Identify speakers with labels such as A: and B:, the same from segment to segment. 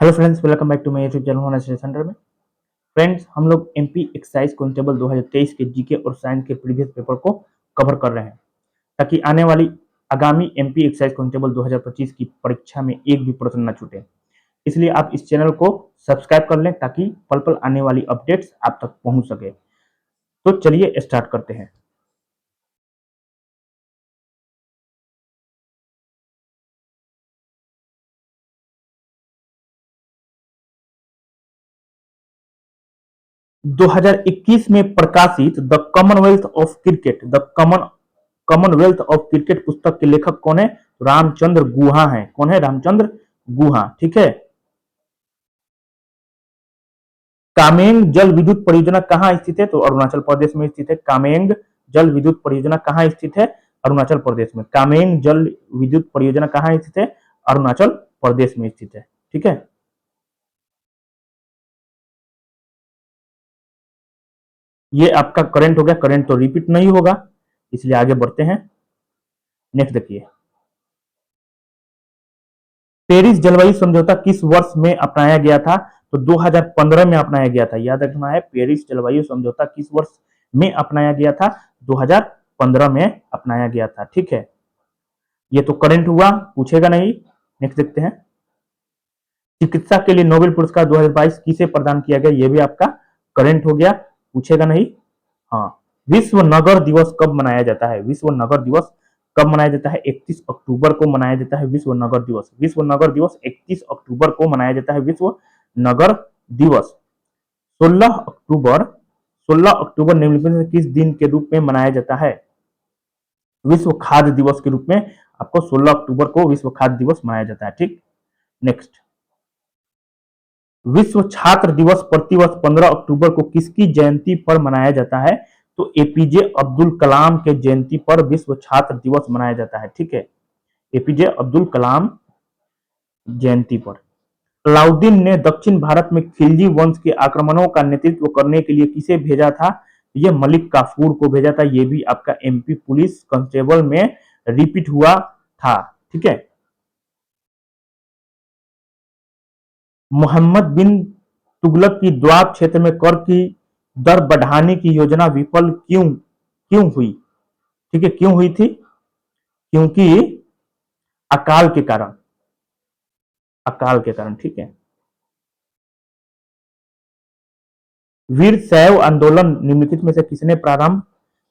A: Hello friends, welcome back to my YouTube channel होनर सेंटर में। फ्रेंड्स, हम लोग एमपी एक्साइज कांस्टेबल 2023 के जीके और साइंस के प्रीवियस पेपर को कवर कर रहे हैं ताकि आने वाली आगामी एमपी एक्साइज कांस्टेबल 2025 की परीक्षा में एक भी प्रश्न न छूटे। इसलिए आप इस चैनल को सब्सक्राइब कर लें ताकि पल पल आने वाली अपडेट्स आप तक पहुंच सके। तो चलिए स्टार्ट करते हैं। 2021 में प्रकाशित द कॉमनवेल्थ ऑफ क्रिकेट पुस्तक के लेखक कौन है? रामचंद्र गुहा है। कौन है? रामचंद्र गुहा। ठीक है। कामेंग जल विद्युत परियोजना कहाँ स्थित है? तो अरुणाचल प्रदेश में स्थित है। कामेंग जल विद्युत परियोजना कहाँ स्थित है? अरुणाचल प्रदेश में। कामेंग जल विद्युत परियोजना कहाँ स्थित है? अरुणाचल प्रदेश में स्थित है। ठीक है। ये आपका करंट हो गया। करंट तो रिपीट नहीं होगा, इसलिए आगे बढ़ते हैं। नेक्स्ट देखिए, पेरिस जलवायु समझौता किस वर्ष में अपनाया गया था? तो 2015 में अपनाया गया था। याद रखना है, पेरिस जलवायु समझौता किस वर्ष में अपनाया गया था? 2015 में अपनाया गया था। ठीक है। ये तो करंट हुआ, पूछेगा नहीं। नेक्स्ट देखते हैं, चिकित्सा के लिए नोबेल पुरस्कार 2022 किसे प्रदान किया गया? ये भी आपका करंट हो गया, पूछेगा नहीं। हाँ, विश्व नगर दिवस कब मनाया जाता है? विश्व नगर दिवस कब मनाया जाता है? 31 अक्टूबर को मनाया जाता है विश्व नगर दिवस। विश्व नगर दिवस 31 अक्टूबर को मनाया जाता है विश्व नगर दिवस। 16 अक्टूबर 16 अक्टूबर निम्नलिखित में से किस दिन के रूप में मनाया जाता है? विश्व खाद्य दिवस के रूप में आपको 16 अक्टूबर को विश्व खाद्य दिवस मनाया जाता है। ठीक। नेक्स्ट, विश्व छात्र दिवस प्रतिवर्ष 15 अक्टूबर को किसकी जयंती पर मनाया जाता है? तो एपीजे अब्दुल कलाम के जयंती पर विश्व छात्र दिवस मनाया जाता है। ठीक है। एपीजे अब्दुल कलाम जयंती पर। अलाउद्दीन ने दक्षिण भारत में खिलजी वंश के आक्रमणों का नेतृत्व करने के लिए किसे भेजा था? ये मलिक काफूर को भेजा था। ये भी आपका एमपी पुलिस कांस्टेबल में रिपीट हुआ था। ठीक है। मोहम्मद बिन तुगलक की द्वाब क्षेत्र में कर की दर बढ़ाने की योजना विफल क्यों क्यों हुई? ठीक है, क्यों हुई थी? क्योंकि अकाल के कारण। अकाल के कारण। ठीक है। वीर शैव आंदोलन निम्नलिखित में से किसने प्रारंभ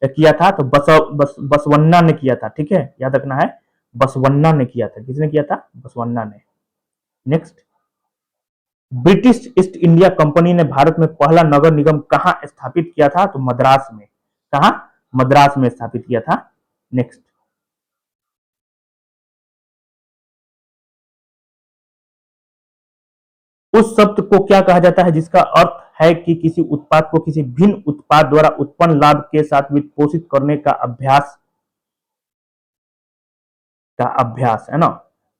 A: किया था? तो बसवन्ना ने किया था। ठीक है, याद रखना है, बसवन्ना ने किया था। किसने किया था? बसवन्ना ने। Next, British east India company ने भारत में पहला नगर निगम कहां स्थापित किया था? तो मद्रास में। कहा? मद्रास में स्थापित किया था। नेक्स्ट, उस शब्द को क्या कहा जाता है जिसका अर्थ है कि किसी उत्पाद को किसी भिन्न उत्पाद द्वारा उत्पन्न लाभ के साथ वित्तपोषित करने का अभ्यास? का अभ्यास है ना।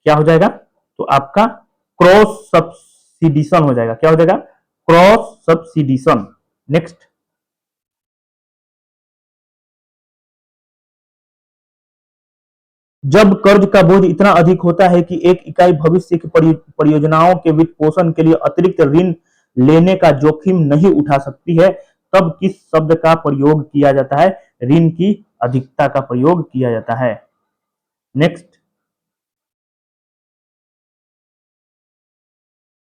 A: क्या हो जाएगा? तो आपका क्रॉस सब्सिडिशन हो जाएगा। क्या हो जाएगा? क्रॉस सब्सिडिशन। नेक्स्ट, जब कर्ज का बोझ इतना अधिक होता है कि एक इकाई भविष्य की परियोजनाओं के वित्त पोषण के लिए अतिरिक्त ऋण लेने का जोखिम नहीं उठा सकती है, तब किस शब्द का प्रयोग किया जाता है? ऋण की अधिकता का प्रयोग किया जाता है। नेक्स्ट,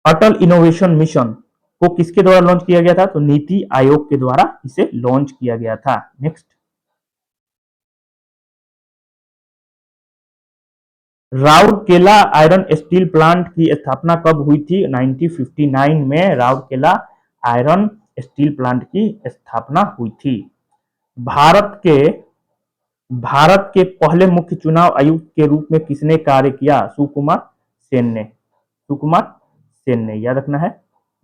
A: अटल इनोवेशन मिशन को किसके द्वारा लॉन्च किया गया था? तो नीति आयोग के द्वारा इसे लॉन्च किया गया था। Next, Rourkela iron steel plant की स्थापना कब हुई थी? 1959 में राउरकेला आयरन स्टील प्लांट की स्थापना हुई थी। भारत के भारत के पहले मुख्य चुनाव आयुक्त के रूप में किसने कार्य किया? सुकुमार सेन ने। सुकुमार सेन ने, याद रखना है।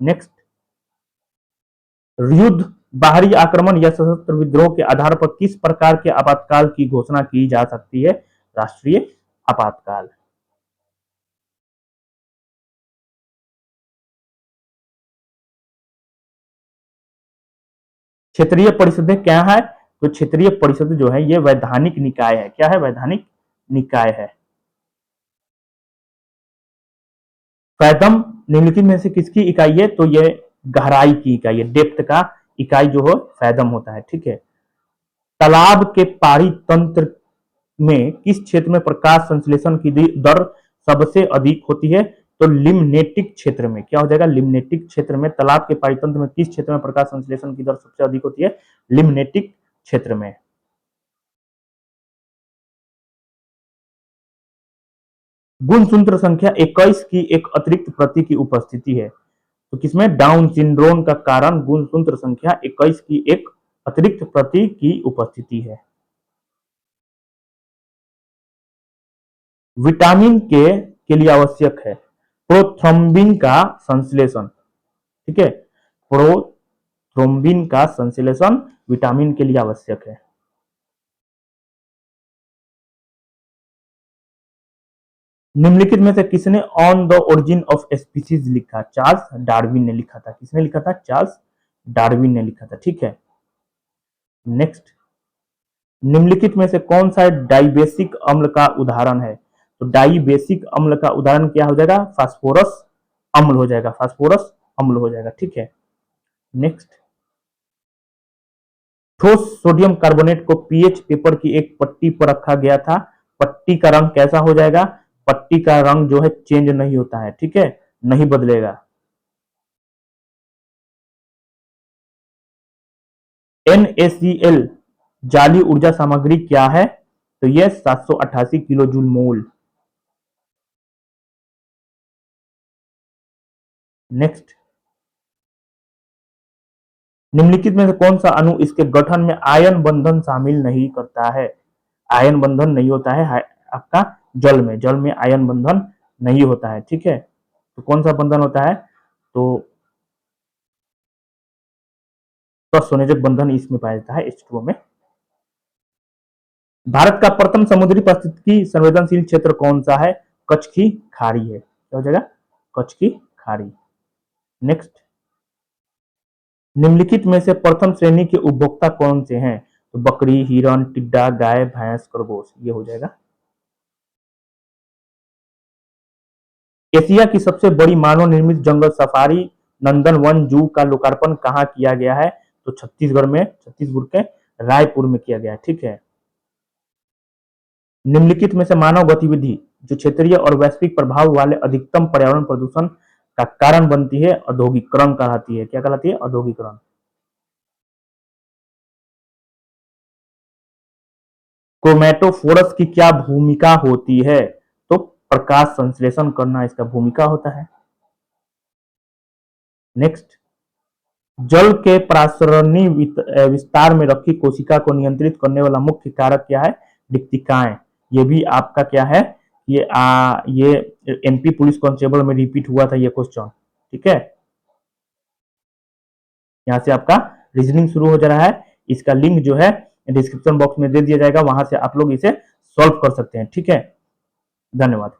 A: नेक्स्ट, युद्ध, बाहरी आक्रमण या सशस्त्र विद्रोह के आधार पर किस प्रकार के आपातकाल की घोषणा की जा सकती है? राष्ट्रीय आपातकाल। क्षेत्रीय परिषदें क्या है? तो क्षेत्रीय परिषद जो है ये वैधानिक निकाय है। क्या है? वैधानिक निकाय है। फैदम निम्नलिखित में से किसकी इकाई है? तो ये गहराई की इकाई है, डेप्थ का इकाई जो है फैदम होता है, ठीक है। तालाब के पारी तंत्र में किस क्षेत्र में प्रकाश संश्लेषण की दर सबसे अधिक होती है? तो लिम्नेटिक क्षेत्र में। क्या हो जाएगा? लिम्नेटिक क्षेत्र में। तालाब के पारितंत्र में किस क्षेत्र में प्रकाश संश्लेषण की दर सबसे अधिक होती है? लिम्नेटिक क्षेत्र में। गुणसूत्र संख्या 21 की एक अतिरिक्त प्रति की उपस्थिति है, तो किसमें? डाउन सिंड्रोम का कारण गुणसूत्र संख्या 21 की एक अतिरिक्त प्रति की उपस्थिति है। विटामिन के लिए आवश्यक है प्रोथ्रोम्बिन का संश्लेषण, ठीक है। प्रोथ्रोम्बिन का संश्लेषण विटामिन के लिए आवश्यक है। निम्नलिखित में से किसने on the origin of species लिखा? चार्ल्स डार्विन ने लिखा था। किसने लिखा था? चार्ल्स डार्विन ने लिखा था, ठीक है। नेक्स्ट, निम्नलिखित में से कौन सा डाइबेसिक अम्ल का उदाहरण है? तो डाइबेसिक अम्ल का उदाहरण क्या हो जाएगा? फास्फोरस अम्ल हो जाएगा, फास्फोरस अम्ल हो जाएगा, ठीक है। नेक्स्ट, ठोस सोडियम कार्बोनेट को पीएच पेपर की एक पट्टी पर रखा गया था, पट्टी का रंग कैसा हो जाएगा? पट्टी का रंग जो है चेंज नहीं होता है, ठीक है, नहीं बदलेगा। NaCl जाली ऊर्जा सामग्री क्या है? तो यह 788 किलो जूल मोल। नेक्स्ट, निम्नलिखित में से कौन सा अणु इसके गठन में आयन बंधन शामिल नहीं करता है? आयन बंधन नहीं होता है आपका जल में, जल में आयन बंधन नहीं होता है, ठीक है। तो कौन सा बंधन होता है? तो प्रसंयोजक बंधन इसमें पाया जाता है, H2O में। भारत का प्रथम समुद्री पारिस्थितिकी संवेदनशील क्षेत्र कौन सा है? कच्छ की खाड़ी है। क्या हो जाएगा? कच्छ की खाड़ी। नेक्स्ट, निम्नलिखित में से प्रथम श्रेणी के उपभोक्ता कौन से हैं? तो बकरी, हिरण, टिड्डा, गाय, भैंस, खरगोश, ये हो जाएगा। एशिया की सबसे बड़ी मानव निर्मित जंगल सफारी नंदन वन जू का लोकार्पण कहाँ किया गया है? तो छत्तीसगढ़ में, छत्तीसगढ़ के रायपुर में किया गया है, ठीक है। निम्नलिखित में से मानव गतिविधि जो क्षेत्रीय और वैश्विक प्रभाव वाले अधिकतम पर्यावरण प्रदूषण का कारण बनती है, औद्योगिकरण कहलाती है। क्या कहलाती है? औद्योगिकरण। क्रोमेटोफोरस की क्या भूमिका होती है? तो प्रकाश संश्लेषण करना इसका भूमिका होता है। नेक्स्ट, जल के प्रासरणी विस्तार में रखी कोशिका को नियंत्रित करने वाला मुख्य कारक क्या है? रिक्तिकाएं। ये भी आपका क्या है? ये एमपी पुलिस कांस्टेबल में रिपीट हुआ था ये क्वेश्चन, ठीक है। यहाँ से आपका रीजनिंग शुरू हो जा रहा है। इसका लिंक जो है डिस्क्रिप्शन बॉक्स में दे दिया जाएगा, वहां से आप लोग इसे सॉल्व कर सकते हैं, ठीक है। धन्यवाद।